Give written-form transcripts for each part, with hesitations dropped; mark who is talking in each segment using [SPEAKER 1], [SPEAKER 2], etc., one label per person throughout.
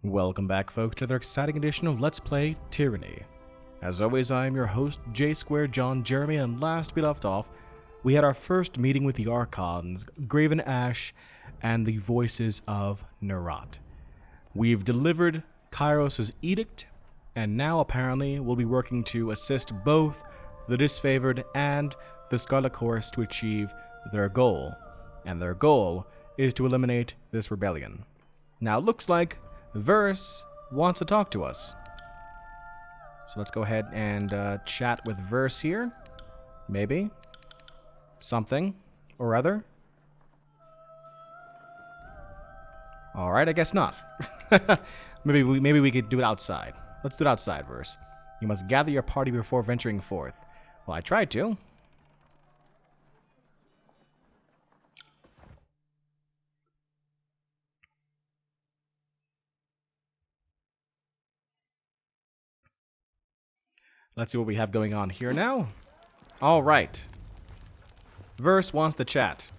[SPEAKER 1] Welcome back, folks, to another exciting edition of Let's Play Tyranny. As always, I am your host, J-Square John Jeremy, and last we left off, we had our first meeting with the Archons, Graven Ash, and the voices of Nerat. We've delivered Kyros' edict, and now apparently we'll be working to assist both the Disfavored and the Scarlet Chorus to achieve their goal. And their goal is to eliminate this rebellion. Now, it looks like Verse wants to talk to us. So let's go ahead and chat with Verse here. Maybe. Something or other. Alright, I guess not. maybe we could do it outside. Let's do it outside, Verse. You must gather your party before venturing forth. Well, I tried to. Let's see what we have going on here now. All right. Verse wants to chat.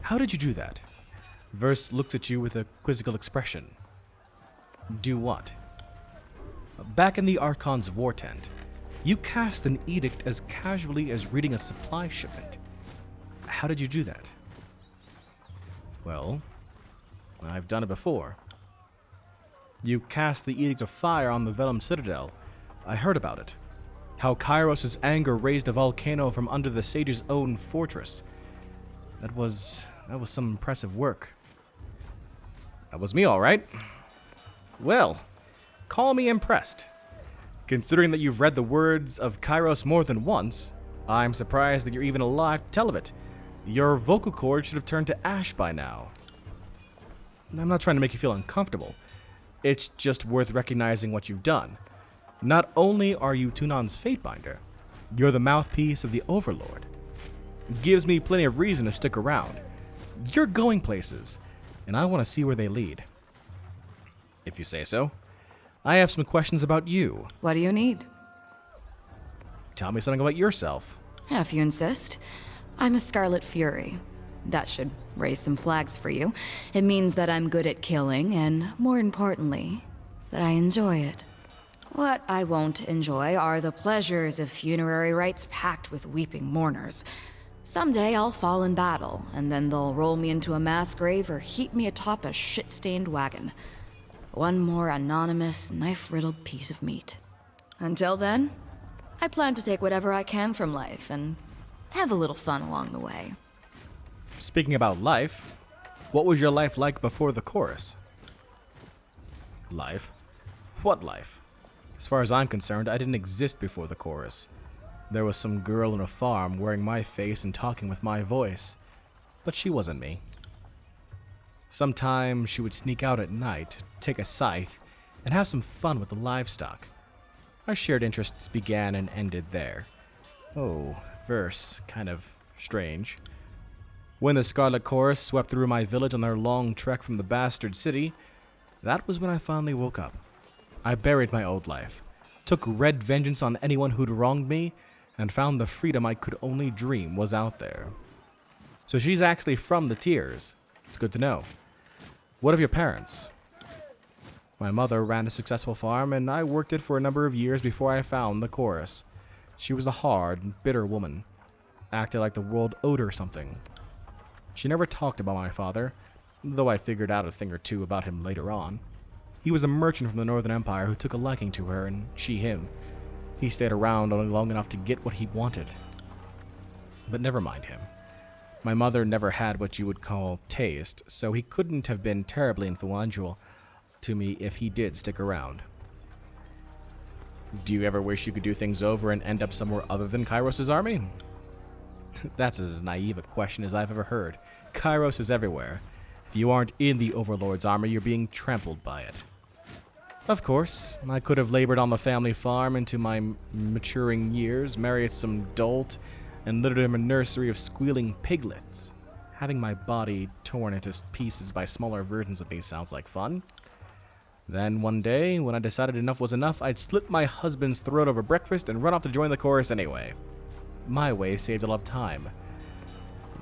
[SPEAKER 1] How did you do that? Verse looks at you with a quizzical expression. Do what? Back in the Archon's war tent, you cast an edict as casually as reading a supply shipment. How did you do that? Well, I've done it before. You cast the Edict of Fire on the Vellum Citadel. I heard about it. How Kyros' anger raised a volcano from under the sage's own fortress. That was some impressive work. That was me, all right. Well, call me impressed. Considering that you've read the words of Kyros more than once, I'm surprised that you're even alive to tell of it. Your vocal cords should have turned to ash by now. I'm not trying to make you feel uncomfortable. It's just worth recognizing what you've done. Not only are you Tunan's Fatebinder, you're the mouthpiece of the Overlord. It gives me plenty of reason to stick around. You're going places, and I want to see where they lead. If you say so. I have some questions about you.
[SPEAKER 2] What do you need?
[SPEAKER 1] Tell me something about yourself.
[SPEAKER 2] If you insist. I'm a Scarlet Fury. That should raise some flags for you. It means that I'm good at killing, and more importantly, that I enjoy it. What I won't enjoy are the pleasures of funerary rites packed with weeping mourners. Someday I'll fall in battle, and then they'll roll me into a mass grave or heap me atop a shit-stained wagon. One more anonymous, knife-riddled piece of meat. Until then, I plan to take whatever I can from life and have a little fun along the way.
[SPEAKER 1] Speaking about life, what was your life like before the chorus? Life? What life? As far as I'm concerned, I didn't exist before the chorus. There was some girl on a farm wearing my face and talking with my voice, but she wasn't me. Sometimes she would sneak out at night, take a scythe, and have some fun with the livestock. Our shared interests began and ended there. Oh, Verse, kind of strange. When the Scarlet Chorus swept through my village on their long trek from the bastard city, that was when I finally woke up. I buried my old life, took red vengeance on anyone who'd wronged me, and found the freedom I could only dream was out there. So she's actually from the Tiers. It's good to know. What of your parents? My mother ran a successful farm, and I worked it for a number of years before I found the chorus. She was a hard, bitter woman. Acted like the world owed her something. She never talked about my father, though I figured out a thing or two about him later on. He was a merchant from the Northern Empire who took a liking to her, and she him. He stayed around only long enough to get what he wanted. But never mind him. My mother never had what you would call taste, so he couldn't have been terribly influential to me if he did stick around. Do you ever wish you could do things over and end up somewhere other than Kyros' army? That's as naive a question as I've ever heard. Kyros is everywhere. If you aren't in the Overlord's army, you're being trampled by it. Of course, I could have labored on the family farm into my maturing years, married some dolt, and littered him a nursery of squealing piglets. Having my body torn into pieces by smaller versions of me sounds like fun. Then one day, when I decided enough was enough, I'd slit my husband's throat over breakfast and run off to join the chorus anyway. My way saved a lot of time.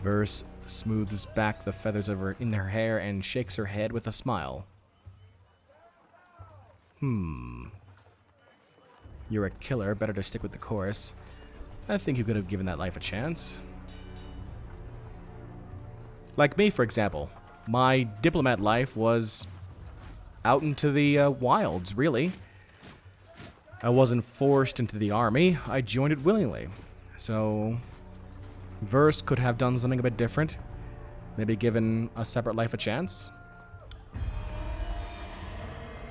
[SPEAKER 1] Verse, smooths back the feathers in her hair and shakes her head with a smile. You're a killer, better to stick with the chorus. I think you could have given that life a chance. Like me, for example. My diplomat life was out into the wilds, really. I wasn't forced into the army, I joined it willingly. So, Verse could have done something a bit different. Maybe given a separate life a chance.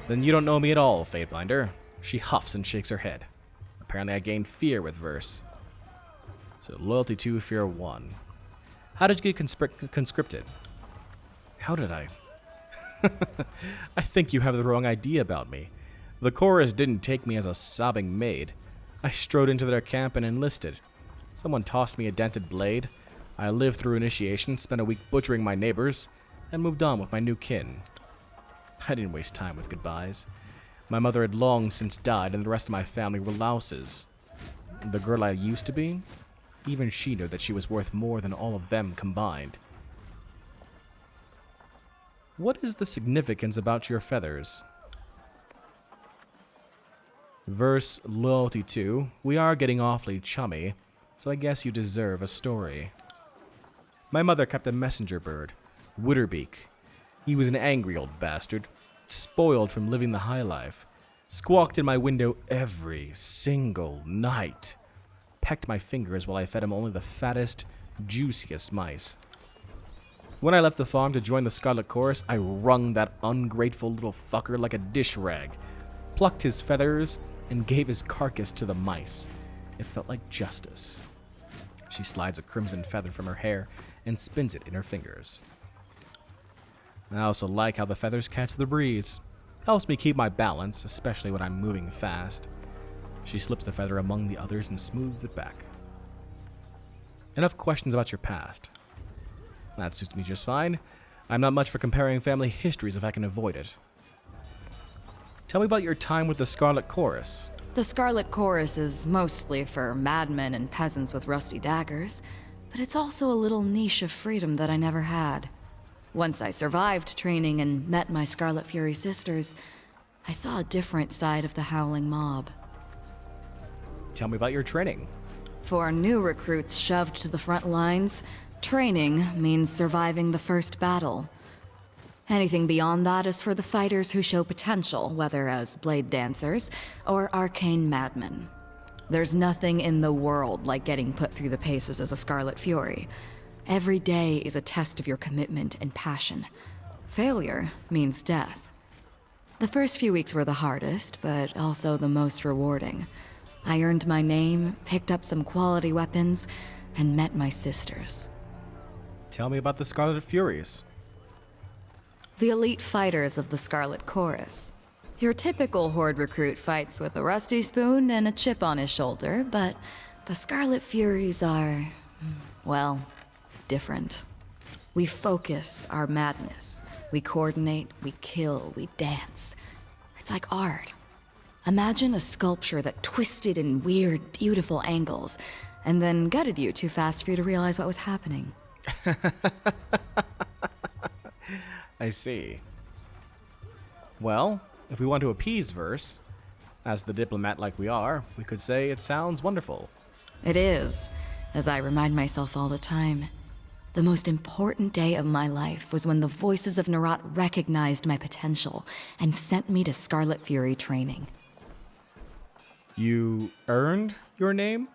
[SPEAKER 1] Then you don't know me at all, Fateinder. She huffs and shakes her head. Apparently I gained fear with Verse. So loyalty 2, fear 1. How did you get conscripted? How did I? I think you have the wrong idea about me. The chorus didn't take me as a sobbing maid. I strode into their camp and enlisted. Someone tossed me a dented blade. I lived through initiation, spent a week butchering my neighbors, and moved on with my new kin. I didn't waste time with goodbyes. My mother had long since died, and the rest of my family were louses. The girl I used to be, even she knew that she was worth more than all of them combined. What is the significance about your feathers? Verse loyalty 2. We are getting awfully chummy, so I guess you deserve a story. My mother kept a messenger bird, Witterbeak. He was an angry old bastard, spoiled from living the high life. Squawked in my window every single night. Pecked my fingers while I fed him only the fattest, juiciest mice. When I left the farm to join the Scarlet Chorus, I wrung that ungrateful little fucker like a dish rag, plucked his feathers, and gave his carcass to the mice. It felt like justice. She slides a crimson feather from her hair and spins it in her fingers. I also like how the feathers catch the breeze. Helps me keep my balance, especially when I'm moving fast. She slips the feather among the others and smooths it back. Enough questions about your past. That suits me just fine. I'm not much for comparing family histories if I can avoid it. Tell me about your time with the Scarlet Chorus.
[SPEAKER 2] The Scarlet Chorus is mostly for madmen and peasants with rusty daggers, but it's also a little niche of freedom that I never had. Once I survived training and met my Scarlet Fury sisters, I saw a different side of the Howling Mob.
[SPEAKER 1] Tell me about your training.
[SPEAKER 2] For new recruits shoved to the front lines, training means surviving the first battle. Anything beyond that is for the fighters who show potential, whether as blade dancers or arcane madmen. There's nothing in the world like getting put through the paces as a Scarlet Fury. Every day is a test of your commitment and passion. Failure means death. The first few weeks were the hardest, but also the most rewarding. I earned my name, picked up some quality weapons, and met my sisters.
[SPEAKER 1] Tell me about the Scarlet Furies.
[SPEAKER 2] The elite fighters of the Scarlet Chorus. Your typical Horde recruit fights with a rusty spoon and a chip on his shoulder, but the Scarlet Furies are, well, different. We focus our madness. We coordinate, we kill, we dance. It's like art. Imagine a sculpture that twisted in weird, beautiful angles, and then gutted you too fast for you to realize what was happening.
[SPEAKER 1] I see. Well, if we want to appease Verse, as the diplomat like we are, we could say it sounds wonderful.
[SPEAKER 2] It is, as I remind myself all the time. The most important day of my life was when the voices of Nerat recognized my potential and sent me to Scarlet Fury training.
[SPEAKER 1] You earned your name?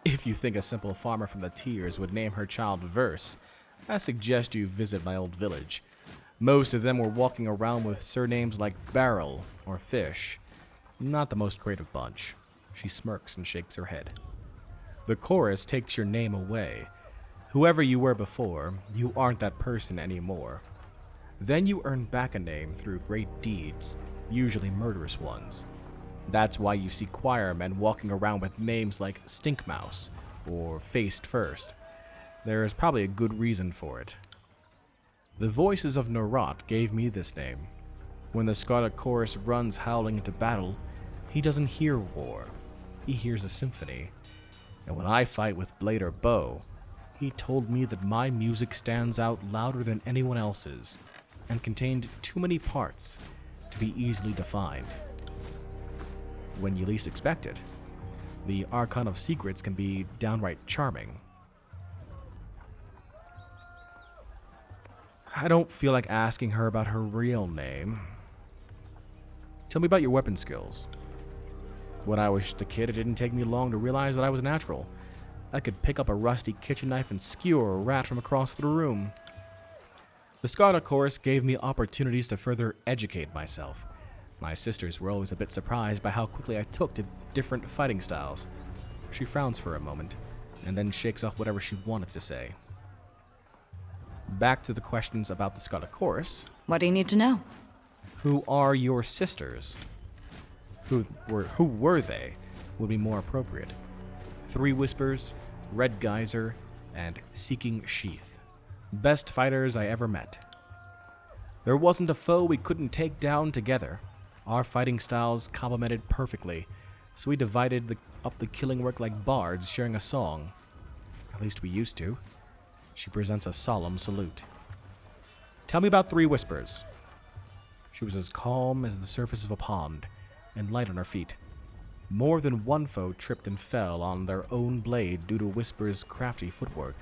[SPEAKER 1] If you think a simple farmer from the Tears would name her child Verse, I suggest you visit my old village. Most of them were walking around with surnames like Barrel or Fish. Not the most creative bunch. She smirks and shakes her head. The chorus takes your name away. Whoever you were before, you aren't that person anymore. Then you earn back a name through great deeds, usually murderous ones. That's why you see choirmen walking around with names like Stinkmouse or Faced First. There is probably a good reason for it. The voices of Nerat gave me this name. When the Scarlet Chorus runs howling into battle, he doesn't hear war. He hears a symphony. And when I fight with blade or bow, He told me that my music stands out louder than anyone else's, and contained too many parts to be easily defined. When you least expect it, the Archon of Secrets can be downright charming. I don't feel like asking her about her real name. Tell me about your weapon skills. When I was just a kid, it didn't take me long to realize that I was natural. I could pick up a rusty kitchen knife and skewer a rat from across the room. The Scarlet Chorus gave me opportunities to further educate myself. My sisters were always a bit surprised by how quickly I took to different fighting styles. She frowns for a moment, and then shakes off whatever she wanted to say. Back to the questions about the Scarlet Chorus.
[SPEAKER 2] What do you need to know?
[SPEAKER 1] Who are your sisters? Who were they would be more appropriate. Three Whispers, Red Geyser, and Seeking Sheath. Best fighters I ever met. There wasn't a foe we couldn't take down together. Our fighting styles complemented perfectly, so we divided up the killing work like bards sharing a song. At least we used to. She presents a solemn salute. Tell me about Three Whispers. She was as calm as the surface of a pond, and light on her feet. More than one foe tripped and fell on their own blade due to Whisper's crafty footwork.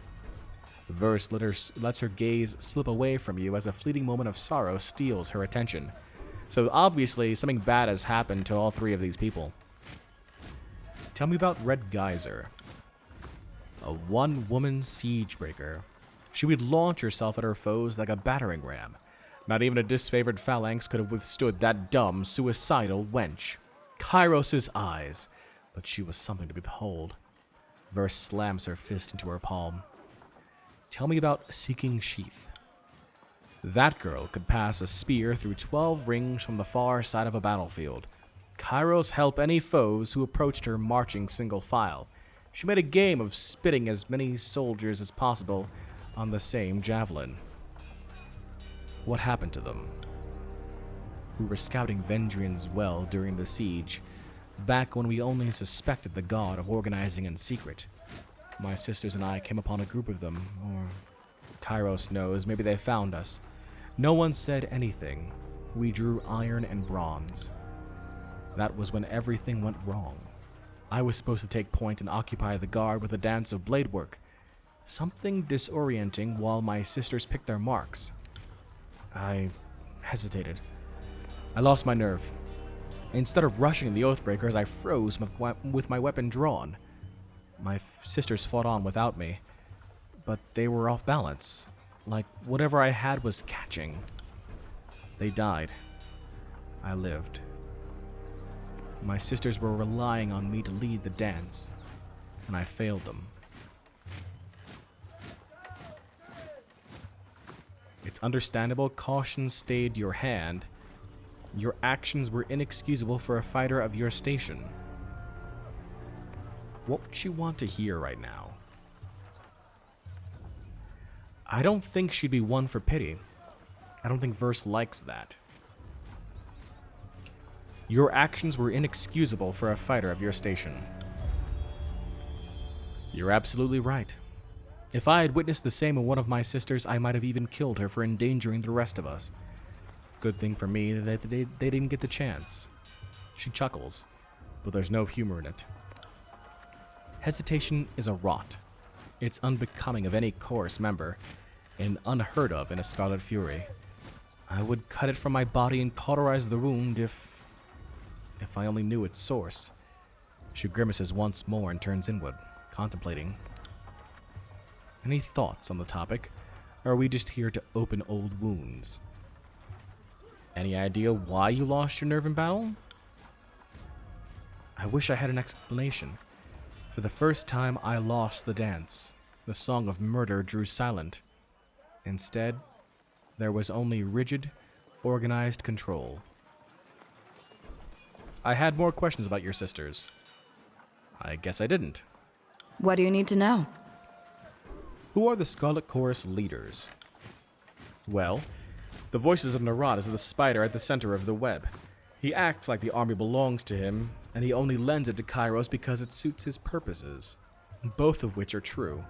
[SPEAKER 1] The verse lets her gaze slip away from you as a fleeting moment of sorrow steals her attention. So obviously, something bad has happened to all three of these people. Tell me about Red Geyser. A one-woman siegebreaker. She would launch herself at her foes like a battering ram. Not even a disfavored phalanx could have withstood that dumb, suicidal wench. Kyros' eyes. But she was something to behold. Verse slams her fist into her palm. Tell me about Seeking Sheath. That girl could pass a spear through 12 rings from the far side of a battlefield. Kyros helped any foes who approached her marching single file. She made a game of spitting as many soldiers as possible on the same javelin. What happened to them? We were scouting Vendrian's well during the siege, back when we only suspected the god of organizing in secret. My sisters and I came upon a group of them, or Kyros knows, maybe they found us. No one said anything. We drew iron and bronze. That was when everything went wrong. I was supposed to take point and occupy the guard with a dance of blade work. Something disorienting while my sisters picked their marks. I hesitated. I lost my nerve. Instead of rushing the Oathbreakers, I froze with my weapon drawn. My sisters fought on without me, but they were off balance, like whatever I had was catching. They died. I lived. My sisters were relying on me to lead the dance, and I failed them. It's understandable caution stayed your hand. Your actions were inexcusable for a fighter of your station. What would she want to hear right now? I don't think she'd be one for pity. I don't think Verse likes that. Your actions were inexcusable for a fighter of your station. You're absolutely right. If I had witnessed the same in one of my sisters, I might have even killed her for endangering the rest of us. Good thing for me that they didn't get the chance. She chuckles, but there's no humor in it. Hesitation is a rot. It's unbecoming of any chorus member, and unheard of in a Scarlet Fury. I would cut it from my body and cauterize the wound if I only knew its source. She grimaces once more and turns inward, contemplating. Any thoughts on the topic? Or are we just here to open old wounds? Any idea why you lost your nerve in battle? I wish I had an explanation. For the first time, I lost the dance. The song of murder drew silent. Instead, there was only rigid, organized control. I had more questions about your sisters. I guess I didn't.
[SPEAKER 2] What do you need to know?
[SPEAKER 1] Who are the Scarlet Chorus leaders? Well, the voices of Narad is the spider at the center of the web. He acts like the army belongs to him, and he only lends it to Kyros because it suits his purposes, both of which are true.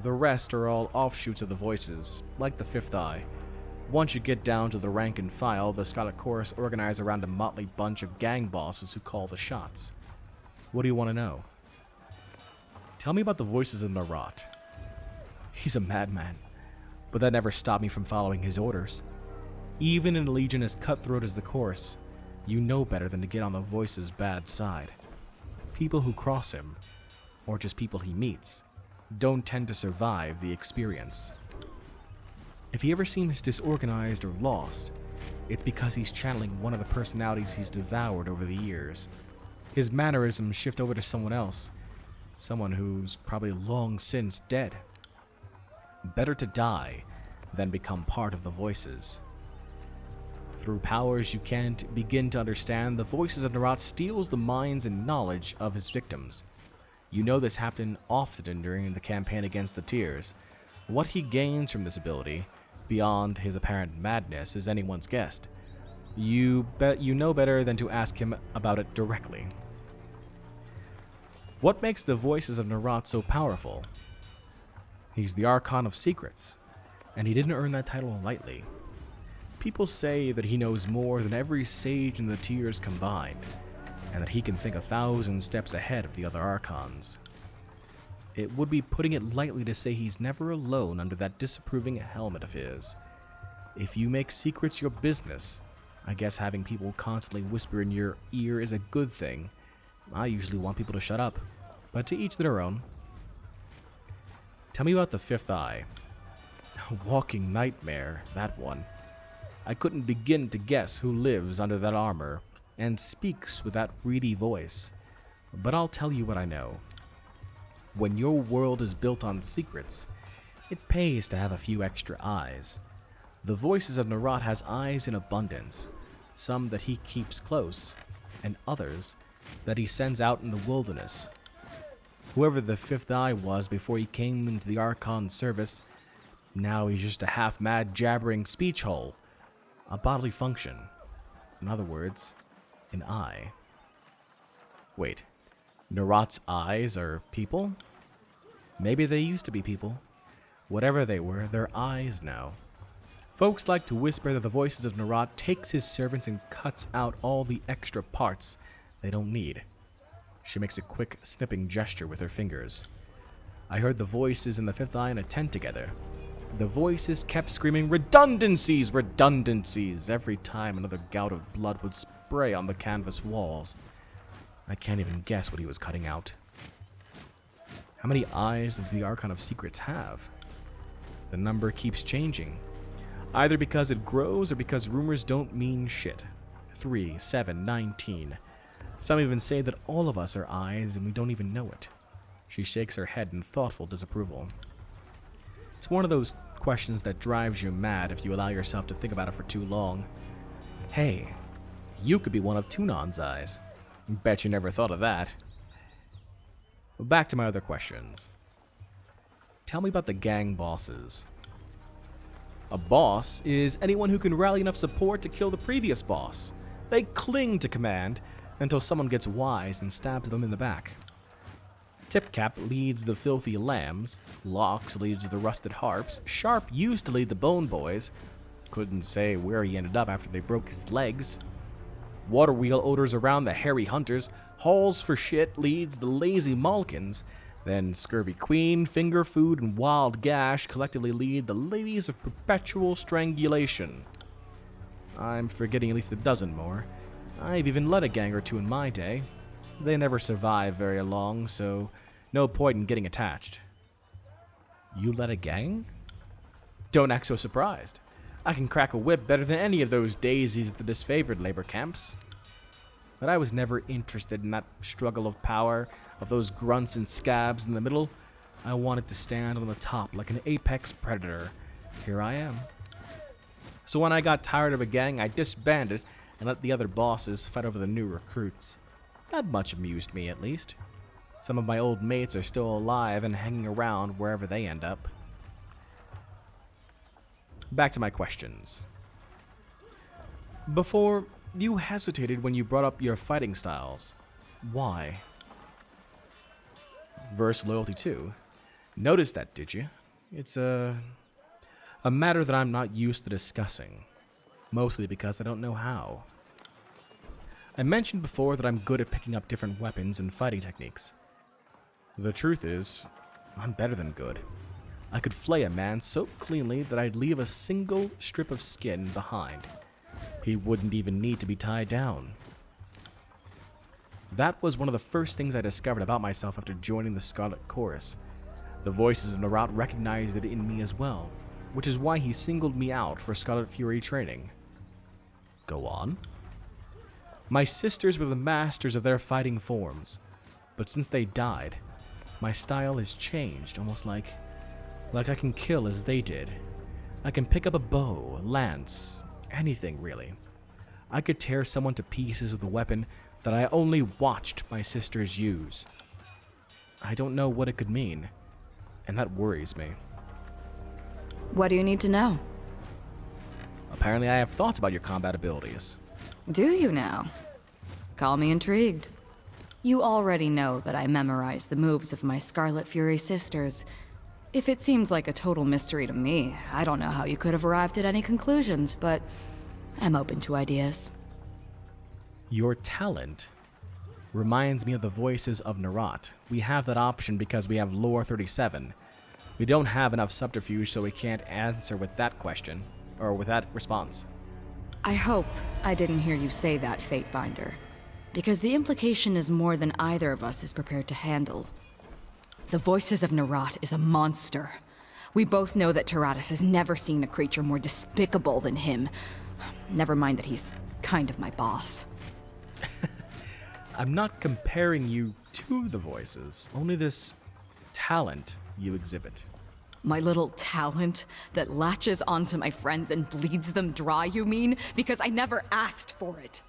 [SPEAKER 1] The rest are all offshoots of the voices, like the Fifth Eye. Once you get down to the rank and file, the Scarlet Chorus organize around a motley bunch of gang bosses who call the shots. What do you want to know? Tell me about the voices of Narat. He's a madman, but that never stopped me from following his orders. Even in a legion as cutthroat as the Chorus, you know better than to get on the voice's bad side. People who cross him, or just people he meets, don't tend to survive the experience. If he ever seems disorganized or lost, it's because he's channeling one of the personalities he's devoured over the years. His mannerisms shift over to someone else, someone who's probably long since dead. Better to die than become part of the voices. Through powers you can't begin to understand, the voices of Narat steals the minds and knowledge of his victims. You know this happened often during the campaign against the Tears. What he gains from this ability, beyond his apparent madness, is anyone's guess. You know better than to ask him about it directly. What makes the voices of Narat so powerful? He's the Archon of Secrets, and he didn't earn that title lightly. People say that he knows more than every sage in the Tears combined, and that he can think 1,000 steps ahead of the other Archons. It would be putting it lightly to say he's never alone under that disapproving helmet of his. If you make secrets your business, I guess having people constantly whisper in your ear is a good thing. I usually want people to shut up, but to each their own. Tell me about the Fifth Eye. A walking nightmare, that one. I couldn't begin to guess who lives under that armor and speaks with that reedy voice, but I'll tell you what I know. When your world is built on secrets, it pays to have a few extra eyes. The voices of Narat has eyes in abundance, some that he keeps close, and others that he sends out in the wilderness. Whoever the Fifth Eye was before he came into the Archon's service, now he's just a half-mad jabbering speech hole, a bodily function. In other words, an eye. Wait, Narat's eyes are people? Maybe they used to be people. Whatever they were, they're eyes now. Folks like to whisper that the voices of Narat takes his servants and cuts out all the extra parts they don't need. She makes a quick snipping gesture with her fingers. I heard the voices in the Fifth Eye in a tent together. The voices kept screaming, "Redundancies! Redundancies!" every time another gout of blood would spray on the canvas walls. I can't even guess what he was cutting out. How many eyes does the Archon of Secrets have? The number keeps changing, either because it grows or because rumors don't mean shit. 3, 7, 19. Some even say that all of us are eyes and we don't even know it. She shakes her head in thoughtful disapproval. It's one of those questions that drives you mad if you allow yourself to think about it for too long. Hey, you could be one of Tunon's eyes. Bet you never thought of that. Back to my other questions. Tell me about the gang bosses. A boss is anyone who can rally enough support to kill the previous boss. They cling to command until someone gets wise and stabs them in the back. Tipcap leads the Filthy Lambs, Lox leads the Rusted Harps, Sharp used to lead the Bone Boys, couldn't say where he ended up after they broke his legs. Waterwheel odors around the Hairy Hunters, Halls for Shit leads the Lazy Malkins, then Scurvy Queen, Finger Food, and Wild Gash collectively lead the Ladies of Perpetual Strangulation. I'm forgetting at least a dozen more. I've even led a gang or two in my day. They never survive very long, so no point in getting attached. You led a gang? Don't act so surprised. I can crack a whip better than any of those daisies at the disfavored labor camps. But I was never interested in that struggle of power, of those grunts and scabs in the middle. I wanted to stand on the top like an apex predator. Here I am. So when I got tired of a gang, I disbanded and let the other bosses fight over the new recruits. That much amused me, at least. Some of my old mates are still alive and hanging around wherever they end up. Back to my questions. Before, you hesitated when you brought up your fighting styles. Why? Verse loyalty too. Noticed that, did you? It's a matter that I'm not used to discussing, mostly because I don't know how. I mentioned before that I'm good at picking up different weapons and fighting techniques. The truth is, I'm better than good. I could flay a man so cleanly that I'd leave a single strip of skin behind. He wouldn't even need to be tied down. That was one of the first things I discovered about myself after joining the Scarlet Chorus. The voices of Narat recognized it in me as well, which is why he singled me out for Scarlet Fury training. Go on. My sisters were the masters of their fighting forms, but since they died, my style has changed, almost like I can kill as they did. I can pick up a bow, a lance, anything really. I could tear someone to pieces with a weapon that I only watched my sisters use. I don't know what it could mean, and that worries me.
[SPEAKER 2] What do you need to know?
[SPEAKER 1] Apparently I have thoughts about your combat abilities.
[SPEAKER 2] Do you now? Call me intrigued. You already know that I memorized the moves of my Scarlet Fury sisters. If it seems like a total mystery to me, I don't know how you could have arrived at any conclusions, but I'm open to ideas.
[SPEAKER 1] Your talent reminds me of the voices of Narat. We have that option because we have Lore 37. We don't have enough subterfuge, so we can't answer with that question, or with that response.
[SPEAKER 2] I hope I didn't hear you say that, Fateinder, because the implication is more than either of us is prepared to handle. The voices of Narat is a monster. We both know that Tyranny has never seen a creature more despicable than him. Never mind that he's kind of my boss.
[SPEAKER 1] I'm not comparing you to the voices, only this talent you exhibit.
[SPEAKER 2] My little talent that latches onto my friends and bleeds them dry, you mean? Because I never asked for it.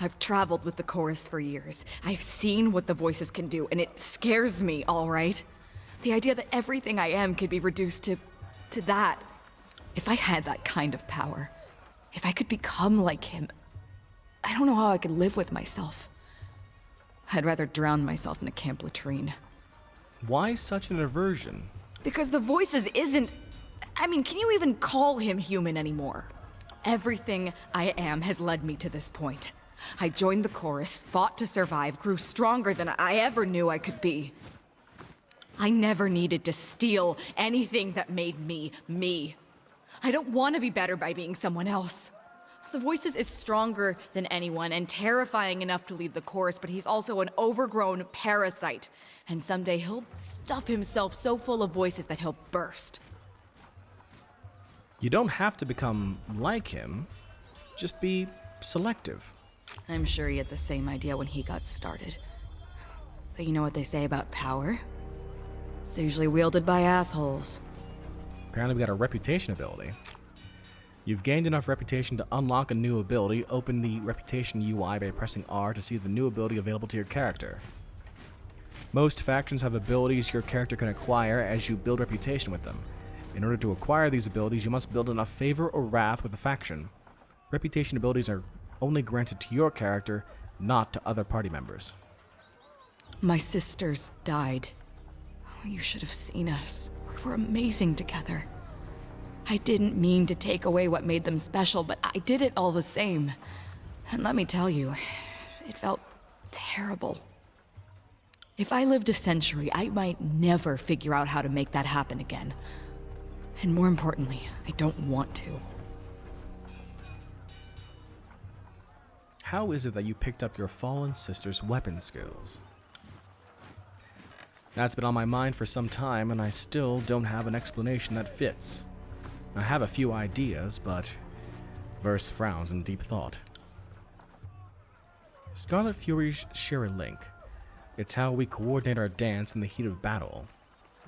[SPEAKER 2] I've traveled with the chorus for years. I've seen what the voices can do, and it scares me, all right? The idea that everything I am could be reduced to that. If I had that kind of power, if I could become like him, I don't know how I could live with myself. I'd rather drown myself in a camp latrine.
[SPEAKER 1] Why such an aversion?
[SPEAKER 2] Because the voices isn't... I mean, can you even call him human anymore? Everything I am has led me to this point. I joined the chorus, fought to survive, grew stronger than I ever knew I could be. I never needed to steal anything that made me, me. I don't want to be better by being someone else. The Voices is stronger than anyone and terrifying enough to lead the chorus, but he's also an overgrown parasite. And someday he'll stuff himself so full of voices that he'll burst.
[SPEAKER 1] You don't have to become like him. Just be selective.
[SPEAKER 2] I'm sure he had the same idea when he got started. But you know what they say about power? It's usually wielded by assholes.
[SPEAKER 1] Apparently we got a reputation ability. You've gained enough reputation to unlock a new ability. Open the reputation UI by pressing R to see the new ability available to your character. Most factions have abilities your character can acquire as you build reputation with them. In order to acquire these abilities, you must build enough favor or wrath with the faction. Reputation abilities are only granted to your character, not to other party members.
[SPEAKER 2] My sisters died. Oh, you should have seen us. We were amazing together. I didn't mean to take away what made them special, but I did it all the same. And let me tell you, it felt terrible. If I lived a century, I might never figure out how to make that happen again. And more importantly, I don't want to.
[SPEAKER 1] How is it that you picked up your fallen sister's weapon skills? That's been on my mind for some time, and I still don't have an explanation that fits. I have a few ideas, but Verse frowns in deep thought. Scarlet Furies share a link. It's how we coordinate our dance in the heat of battle.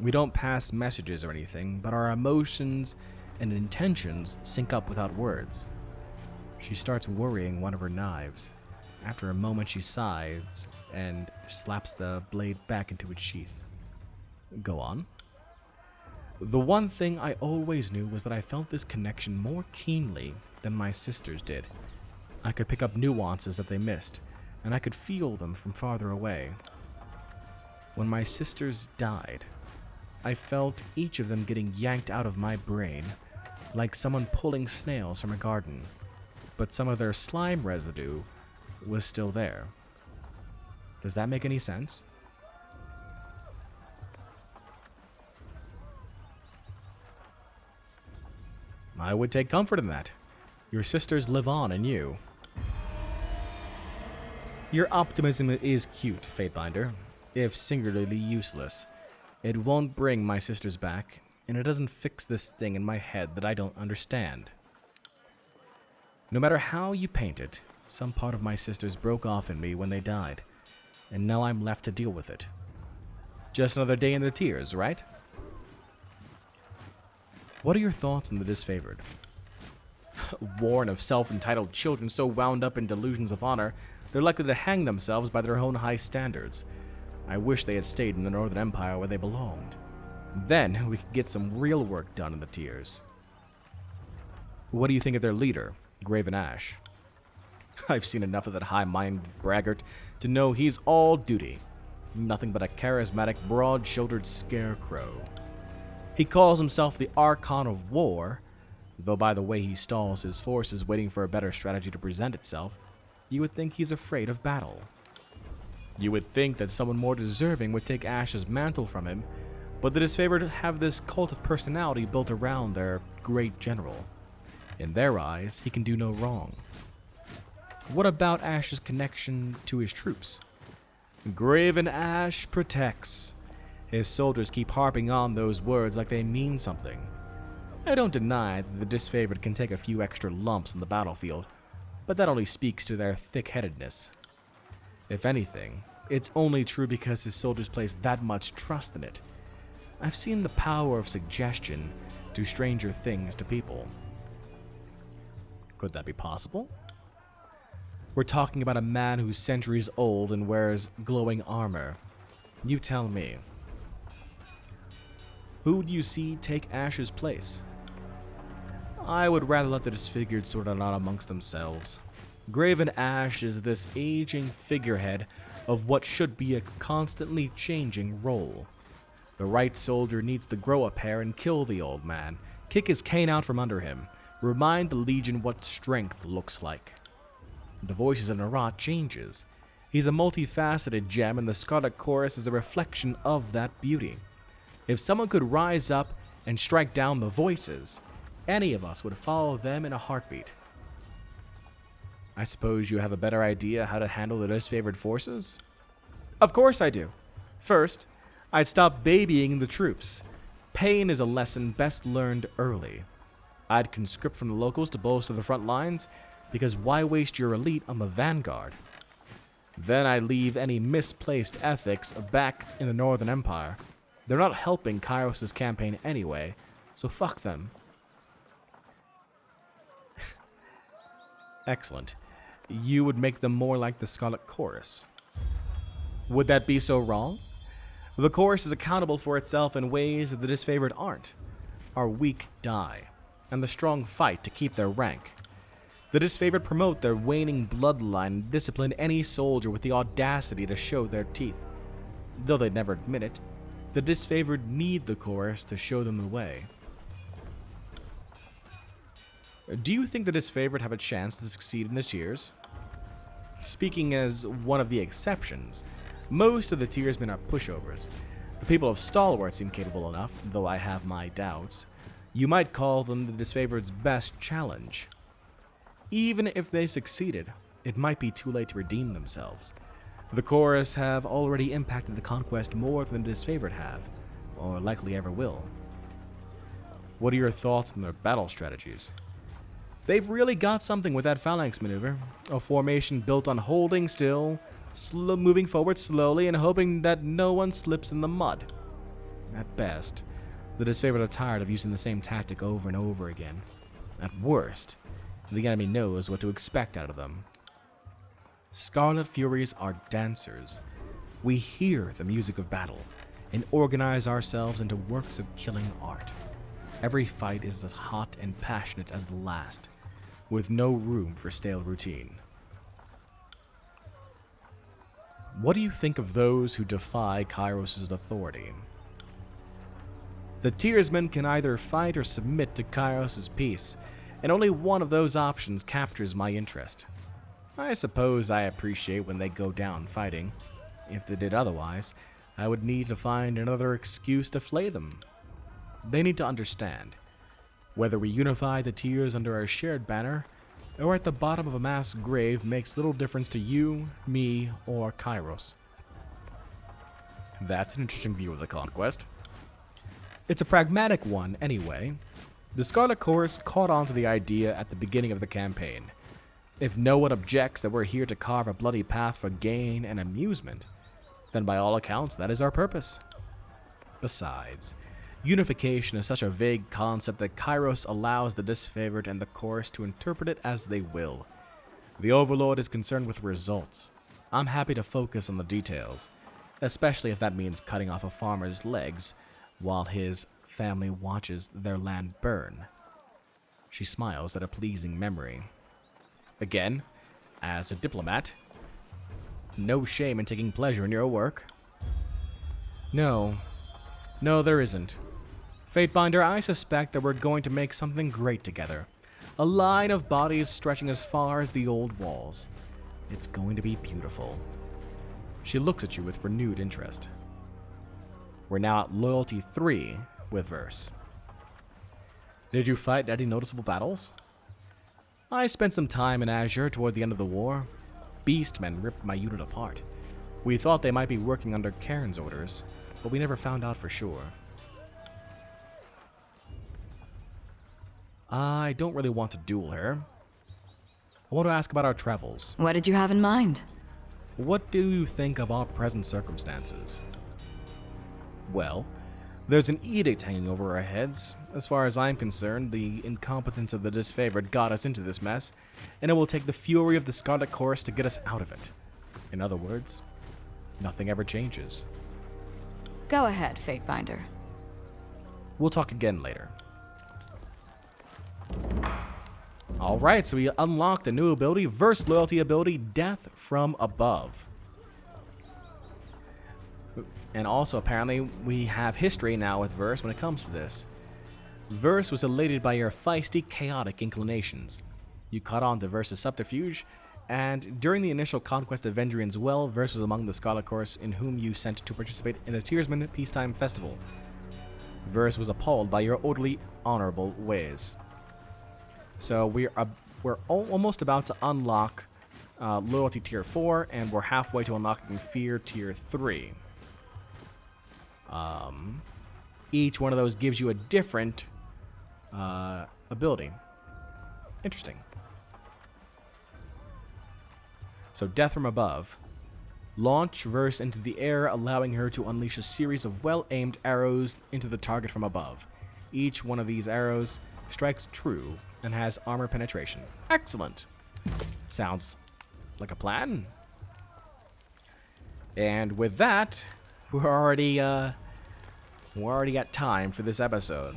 [SPEAKER 1] We don't pass messages or anything, but our emotions and intentions sync up without words. She starts worrying one of her knives. After a moment, she sighs and slaps the blade back into its sheath. Go on. The one thing I always knew was that I felt this connection more keenly than my sisters did. I could pick up nuances that they missed, and I could feel them from farther away. When my sisters died, I felt each of them getting yanked out of my brain, like someone pulling snails from a garden, but some of their slime residue was still there. Does that make any sense? I would take comfort in that. Your sisters live on in you. Your optimism is cute, Fateinder, if singularly useless. It won't bring my sisters back, and it doesn't fix this thing in my head that I don't understand. No matter how you paint it, some part of my sisters broke off in me when they died, and now I'm left to deal with it. Just another day in the tears, right? What are your thoughts on the disfavored? Warn of self-entitled children so wound up in delusions of honor, they're likely to hang themselves by their own high standards. I wish they had stayed in the Northern Empire where they belonged. Then we could get some real work done in the tiers. What do you think of their leader, Graven Ash? I've seen enough of that high-minded braggart to know he's all duty. Nothing but a charismatic, broad-shouldered scarecrow. He calls himself the Archon of War, though by the way he stalls his forces waiting for a better strategy to present itself, you would think he's afraid of battle. You would think that someone more deserving would take Ash's mantle from him, but the disfavored have this cult of personality built around their great general. In their eyes, he can do no wrong. What about Ash's connection to his troops? Graven Ash protects. His soldiers keep harping on those words like they mean something. I don't deny that the disfavored can take a few extra lumps on the battlefield, but that only speaks to their thick-headedness. If anything, it's only true because his soldiers place that much trust in it. I've seen the power of suggestion do stranger things to people. Could that be possible? We're talking about a man who's centuries old and wears glowing armor. You tell me. Who do you see take Ash's place? I would rather let the disfigured sort it out amongst themselves. Graven Ash is this aging figurehead of what should be a constantly changing role. The right soldier needs to grow a pair and kill the old man, kick his cane out from under him, remind the Legion what strength looks like. The voices in Arat changes. He's a multifaceted gem, and the Scarlet Chorus is a reflection of that beauty. If someone could rise up and strike down the voices, any of us would follow them in a heartbeat. I suppose you have a better idea how to handle the disfavored forces? Of course I do. First, I'd stop babying the troops. Pain is a lesson best learned early. I'd conscript from the locals to bolster the front lines, because why waste your elite on the vanguard? Then I'd leave any misplaced ethics back in the Northern Empire. They're not helping Kyros' campaign anyway, so fuck them. Excellent. You would make them more like the Scarlet Chorus. Would that be so wrong? The Chorus is accountable for itself in ways that the disfavored aren't. Our weak die, and the strong fight to keep their rank. The disfavored promote their waning bloodline and discipline any soldier with the audacity to show their teeth. Though they'd never admit it, the disfavored need the Chorus to show them the way. Do you think the disfavored have a chance to succeed in the tiers? Speaking as one of the exceptions, most of the tiersmen are pushovers. The people of Stalwart seem capable enough, though I have my doubts. You might call them the disfavored's best challenge. Even if they succeeded, it might be too late to redeem themselves. The Chorus have already impacted the conquest more than the disfavored have, or likely ever will. What are your thoughts on their battle strategies? They've really got something with that phalanx maneuver, a formation built on holding still, moving forward slowly, and hoping that no one slips in the mud. At best, the disfavored are tired of using the same tactic over and over again. At worst, the enemy knows what to expect out of them. Scarlet Furies are dancers. We hear the music of battle and organize ourselves into works of killing art. Every fight is as hot and passionate as the last, with no room for stale routine. What do you think of those who defy Kyros' authority? The Tearsmen can either fight or submit to Kyros' peace, and only one of those options captures my interest. I suppose I appreciate when they go down fighting. If they did otherwise, I would need to find another excuse to flay them. They need to understand. Whether we unify the Tears under our shared banner, or at the bottom of a mass grave makes little difference to you, me, or Kyros. That's an interesting view of the conquest. It's a pragmatic one, anyway. The Scarlet Chorus caught on to the idea at the beginning of the campaign. If no one objects that we're here to carve a bloody path for gain and amusement, then by all accounts that is our purpose. Besides, unification is such a vague concept that Kyros allows the disfavored and the Chorus to interpret it as they will. The Overlord is concerned with results. I'm happy to focus on the details, especially if that means cutting off a farmer's legs while his family watches their land burn. She smiles at a pleasing memory. Again, as a diplomat, no shame in taking pleasure in your work. No, there isn't. Fateinder, I suspect that we're going to make something great together. A line of bodies stretching as far as the old walls. It's going to be beautiful. She looks at you with renewed interest. We're now at Loyalty 3 with Verse. Did you fight any noticeable battles? I spent some time in Azure toward the end of the war. Beastmen ripped my unit apart. We thought they might be working under Cairn's orders, but we never found out for sure. I don't really want to duel her. I want to ask about our travels.
[SPEAKER 2] What did you have in mind?
[SPEAKER 1] What do you think of our present circumstances? Well, there's an edict hanging over our heads. As far as I'm concerned, the incompetence of the disfavored got us into this mess, and it will take the fury of the Scarlet Chorus to get us out of it. In other words, nothing ever changes.
[SPEAKER 2] Go ahead, Fateinder.
[SPEAKER 1] We'll talk again later. Alright, so we unlocked a new ability, Verse Loyalty ability, Death from Above. And also, apparently, we have history now with Verse when it comes to this. Verse was elated by your feisty, chaotic inclinations. You caught on to Verse's subterfuge, and during the initial conquest of Vendrian's Well, Verse was among the Scarlet Chorus in whom you sent to participate in the Tearsman Peacetime Festival. Verse was appalled by your orderly, honorable ways. So we're almost about to unlock Loyalty Tier 4, and we're halfway to unlocking Fear Tier 3. Each one of those gives you a different ability. Interesting. So Death from Above. Launch Verse into the air, allowing her to unleash a series of well-aimed arrows into the target from above. Each one of these arrows strikes true and has armor penetration. Excellent. Sounds like a plan. And with that, we're already at time for this episode.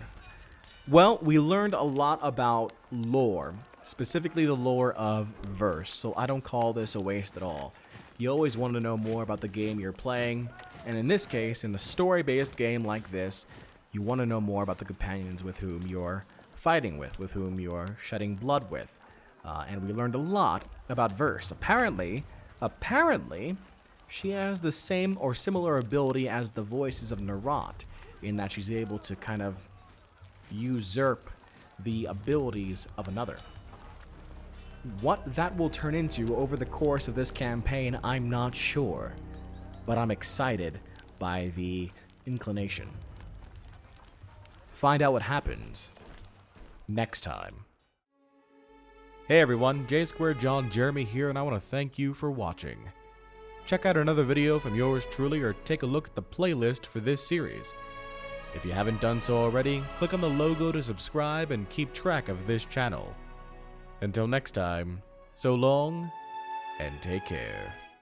[SPEAKER 1] Well, we learned a lot about lore, specifically the lore of Verse, so I don't call this a waste at all. You always want to know more about the game you're playing, and in this case, in a story-based game like this, you want to know more about the companions with whom you're fighting with whom you're shedding blood with. And we learned a lot about Verse. Apparently, she has the same or similar ability as the voices of Nerat, in that she's able to kind of usurp the abilities of another. What that will turn into over the course of this campaign, I'm not sure, but I'm excited by the inclination. Find out what happens next time. Hey everyone, J Square John Jeremy here, and I want to thank you for watching. Check out another video from yours truly, or take a look at the playlist for this series. If you haven't done so already, click on the logo to subscribe and keep track of this channel. Until next time, so long, and take care.